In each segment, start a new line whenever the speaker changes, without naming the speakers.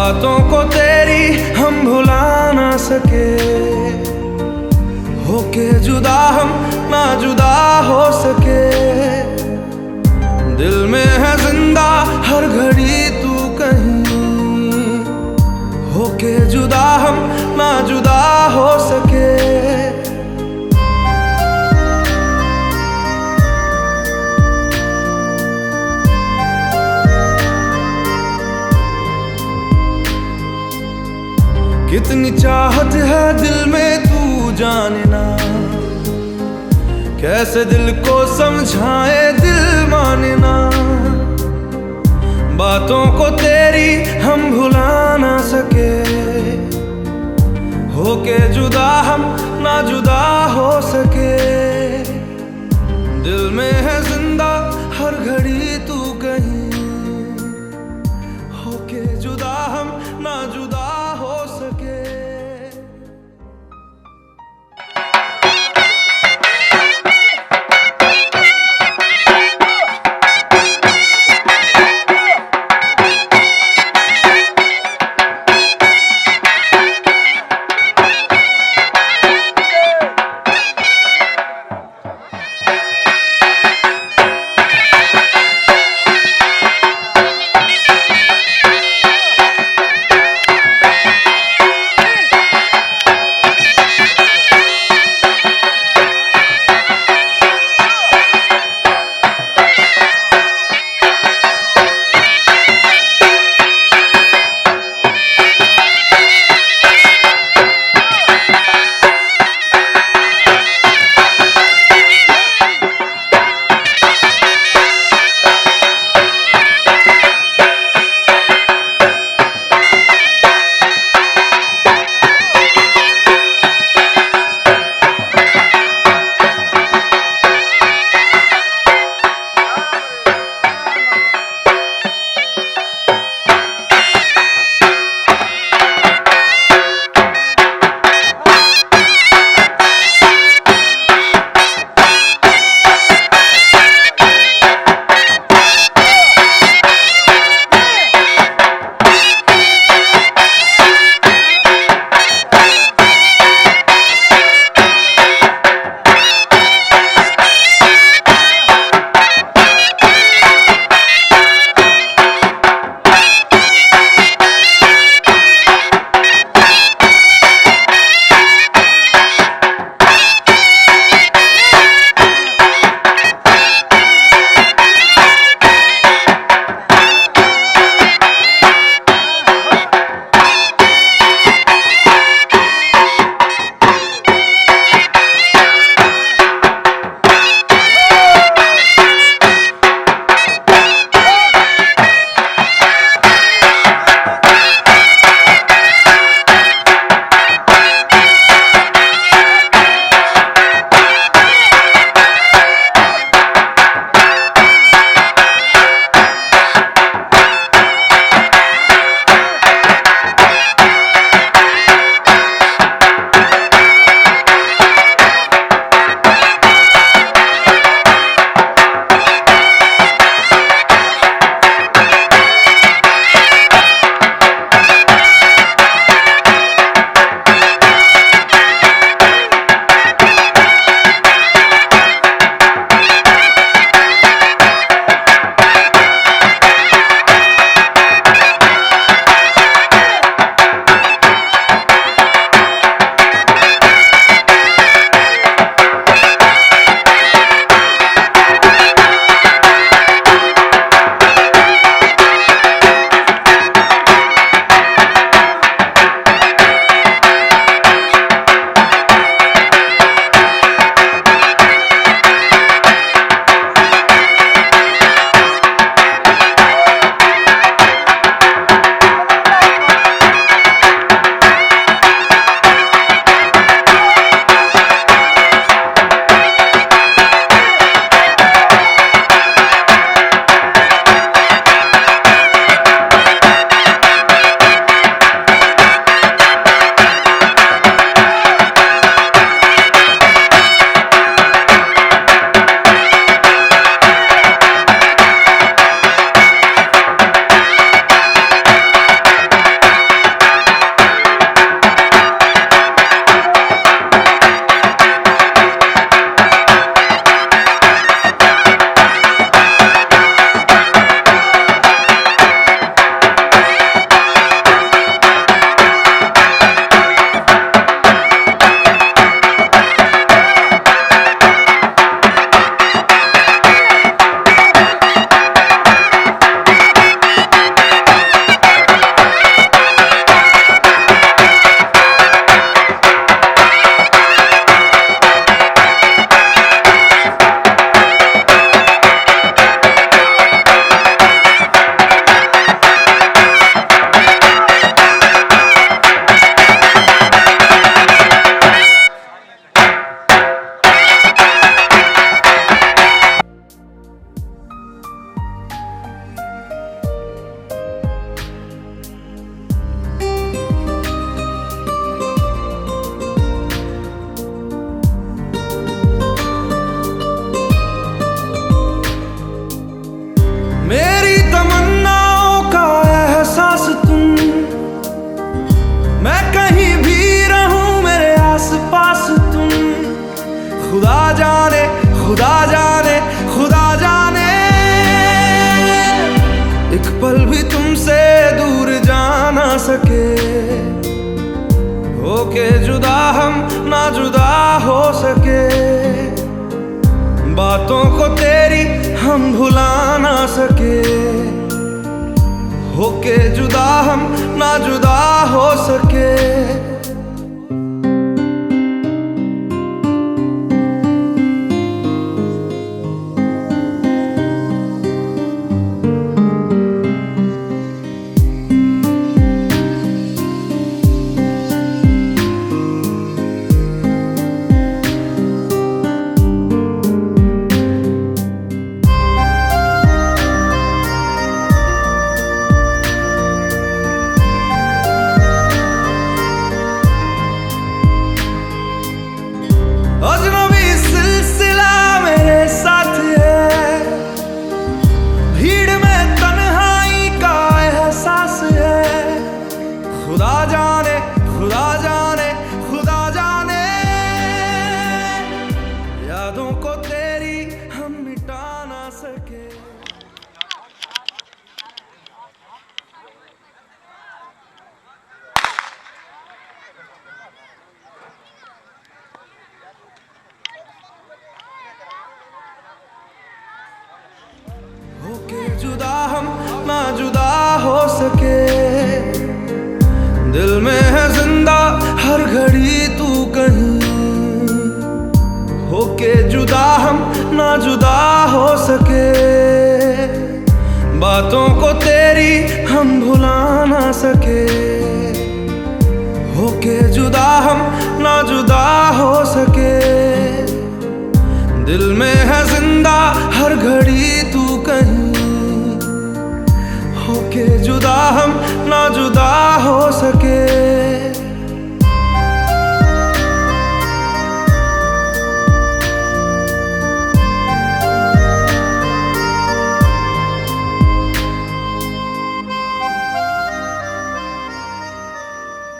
बातों को तेरी हम भुला ना सके, होके जुदा हम ना जुदा हो सके। दिल में है जिंदा हर घड़ी तू कहीं, होके जुदा हम ना जुदा हो सके। कितनी चाहत है दिल में तू जाने ना, कैसे दिल को समझाए दिल माने ना। बातों को तेरी हम भुला ना सके, होके जुदा हम ना जुदा हो सके। दिल में है जिंदा हर घड़ी तू कहीं, होके जुदा हम ना जुदा हो सके। होके जुदा हम ना जुदा हो सके, बातों को तेरी हम भुला ना सके। होके जुदा हम ना जुदा हो सके। अजनबी सिलसिला मेरे साथ है, भीड़ में तन्हाई का एहसास है। खुदा जाने खुदा जाने खुदा जाने, यादों को तेरी हम मिटा ना सके। होके जुदा हम ना जुदा हो सके, दिल में है जिंदा हर घड़ी तू कहीं। होके जुदा हम ना जुदा हो सके, बातों को तेरी हम भुला ना सके। होके जुदा हम ना जुदा हो सके, दिल में है जिंदा हर घड़ी तू कहीं। होके जुदा हम ना जुदा हो सके।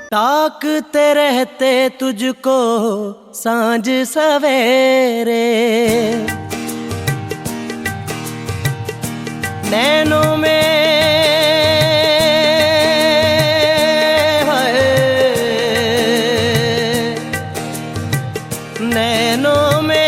ताकते रहते तुझको सांझ सवेरे, नैनों में है, नैनों में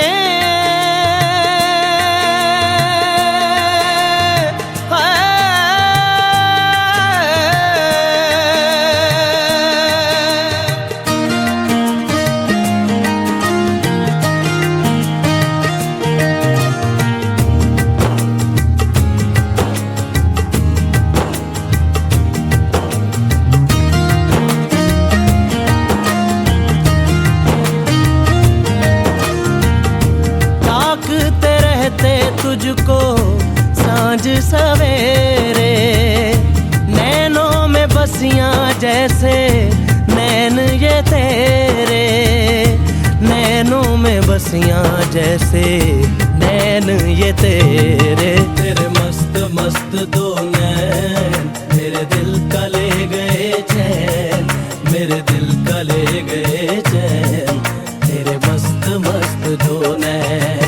तुझको सांझ सवेरे, नैनों में बसियां जैसे नैन ये तेरे। नैनों में बसियां जैसे नैन ये तेरे। तेरे मस्त मस्त दो नैन मेरे दिल का ले गए चैन, मेरे दिल का ले गए चैन। तेरे मस्त मस्त दो नैन,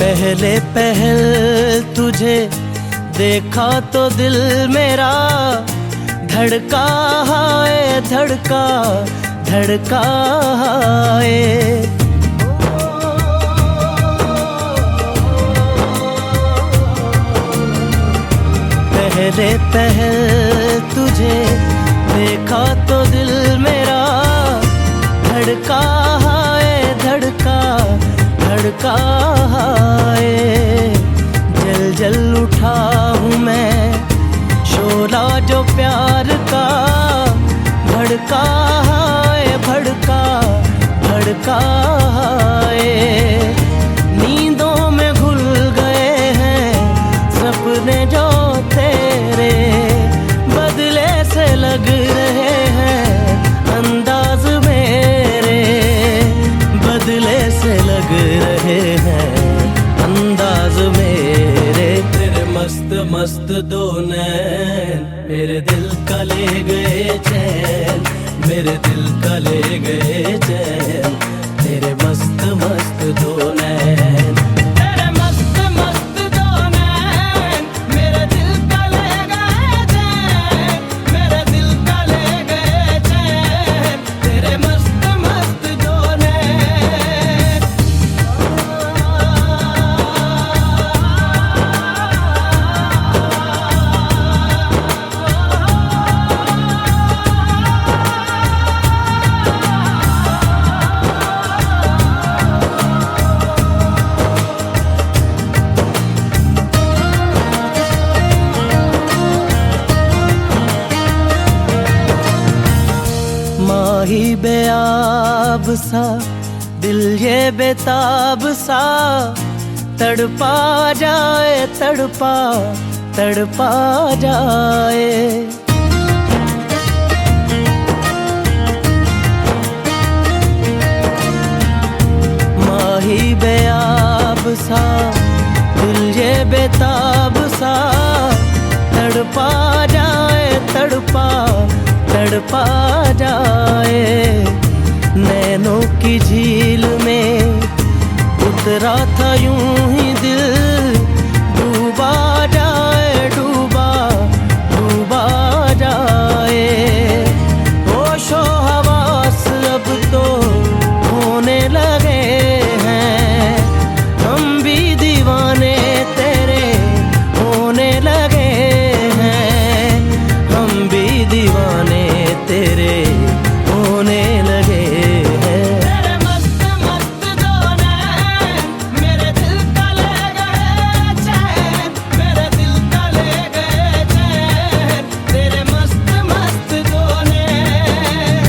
पहले पहल तुझे देखा तो दिल मेरा धड़का है, धड़का धड़का है। पहले पहल तुझे देखा तो दिल मेरा धड़का है, धड़का धड़का है। जल जल उठा हूँ मैं शोला जो प्यार का, भड़का है, भड़का भड़का है। नींदों में घुल गए हैं सपने जो तेरे, बदले से लग रहे हैं अंदाज मेरे, बदले से लग रहे हैं अंदाज मेरे। तेरे मस्त मस्त दो नैन मेरे दिल का ले गए चैन, मेरे दिल का ले गए चैन। तेरे मस्त मस्त दो नैन, तेरे मस्त मस्त दो नैन मेरे दिल का ले गए चैन, मेरे दिल का ले गए चैन। तेरे मस्त मस्त दो नैन। माही बेआब सा दिल ये बेताब सा, तड़पा जाए तड़पा तड़पा जाए। माही बेआब सा दिल ये बेताब सा, तड़पा जाए तड़पा तड़पा जाए। नैनों की झील में उतरा था यूं ही दिल, डूबा जाए डूबा डूबा जाए। होशो हवास अब तो होने लगे हैं, हम भी दीवाने तेरे होने लगे हैं, हम भी दीवाने तेरे होने लगे हैं। तेरे मस्त मस्त दो नैन मेरे दिल का ले गए चैन, मेरे दिल का ले गए चैन। तेरे मस्त मस्त दो नैन।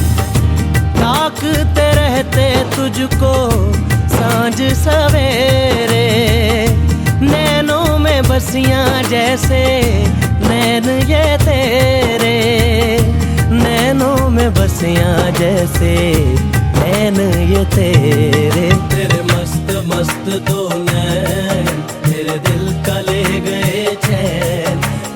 ताकते रहते तुझको सांझ सवेरे, नैनों में बसियां जैसे नैन ये तेरे, नैनों में बसियां जैसे नैन ये तेरे। तेरे मस्त मस्त दो नैन मेरे दिल का ले गए चैन,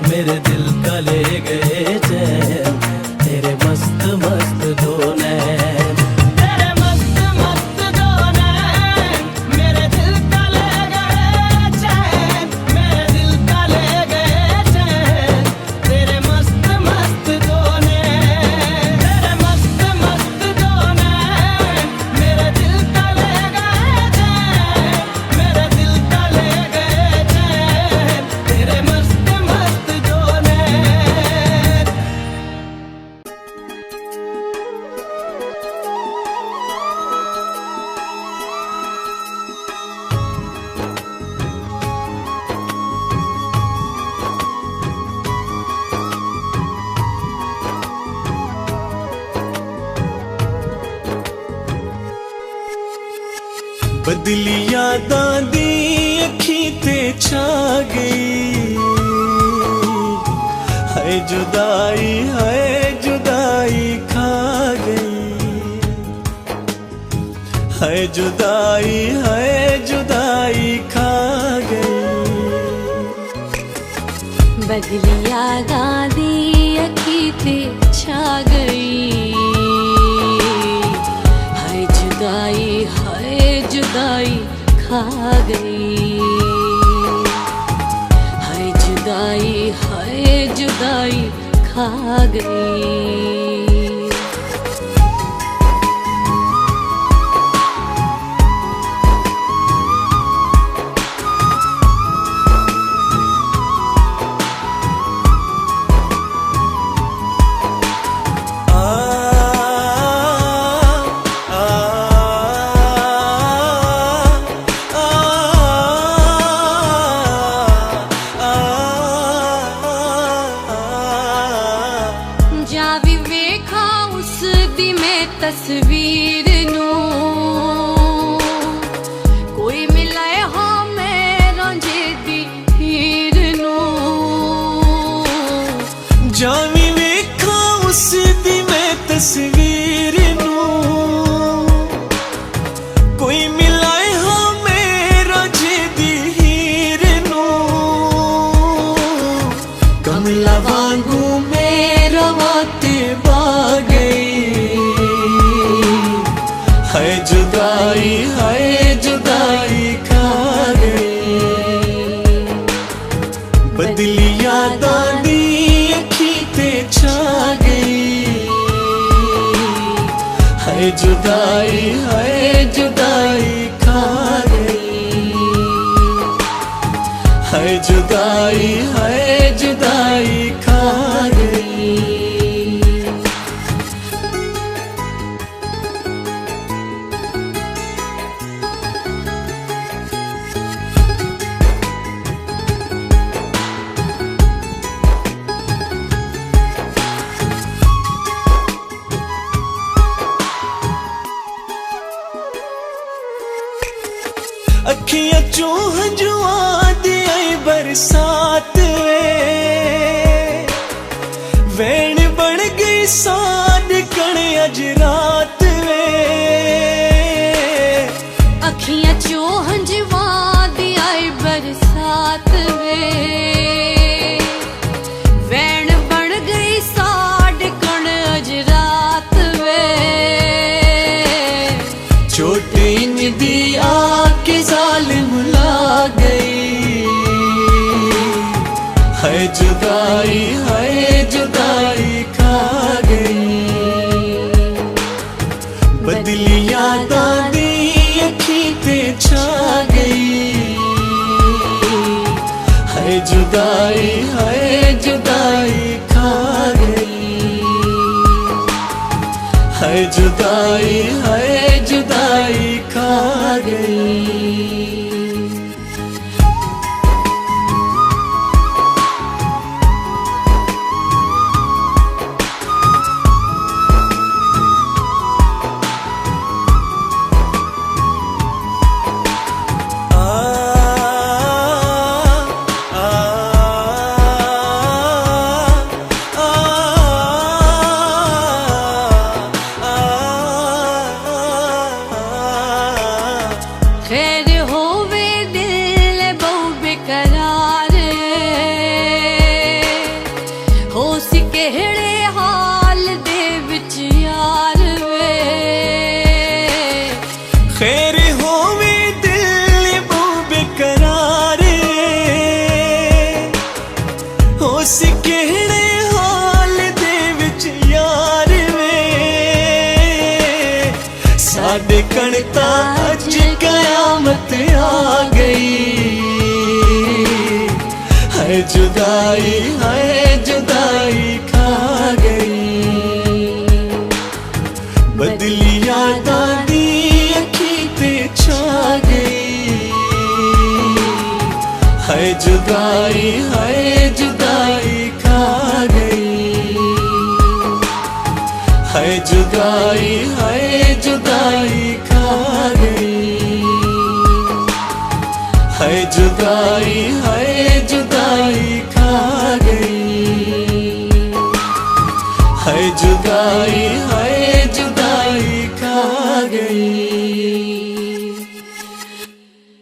मेरे दिल का ले गए चैन। तेरे मस्त मस्त दो नैन, तेरे मस्त मस्त दो नैन मेरे दिल का ले गए चैन, मेरे दिल का ले गए चैन। तेरे मस्त मस्त दो नैन, तेरे मस्त मस्त दो नैन मेरे दिल का ले गए चैन, मेरे दिल का ले गए चैन। तेरे मस्त मस्त दो नैन।
बदली यादां दी अखी ते छा गई, हाय जुदाई खा गई, हाय जुदाई खा गई।
बदली यादां दी अखी ते छा गई, हाय जुदाई खा गई, हाय जुदाई खा गई।
Já viveu
जुदाई है जुदाई खा गई, है जुदाई है जुदाई खा गई। अखियां चो हंजुआं दी आई बरसात वैन बन गई साड कण अज रात वे।
अखियां चो हंजुआं दी आई बरसात वे, वैन बन गई साड कण अज रात वे।
छोटी निदी आके जालिम ला गई, है जुदाई खा गई। बदली यादां दी अखीं ते छा गई, है जुदाई खा गई, है जुदाई खा गई।
खैर होवे दिल बहु बेकरार, हो सी केड़े हाल दे विच यार वे।
खैर होवे दिल बहु बेकरार, हो सी केड़े हाल दे विच यार वे। साडे कणता अज कयामत आ गई, है जुदाई खा गई। बदली यादां दी अखीं ते छा गई, है जुदाई खा गई, है जुदाई खा गई, है जुदाई खा गई, है जुदाई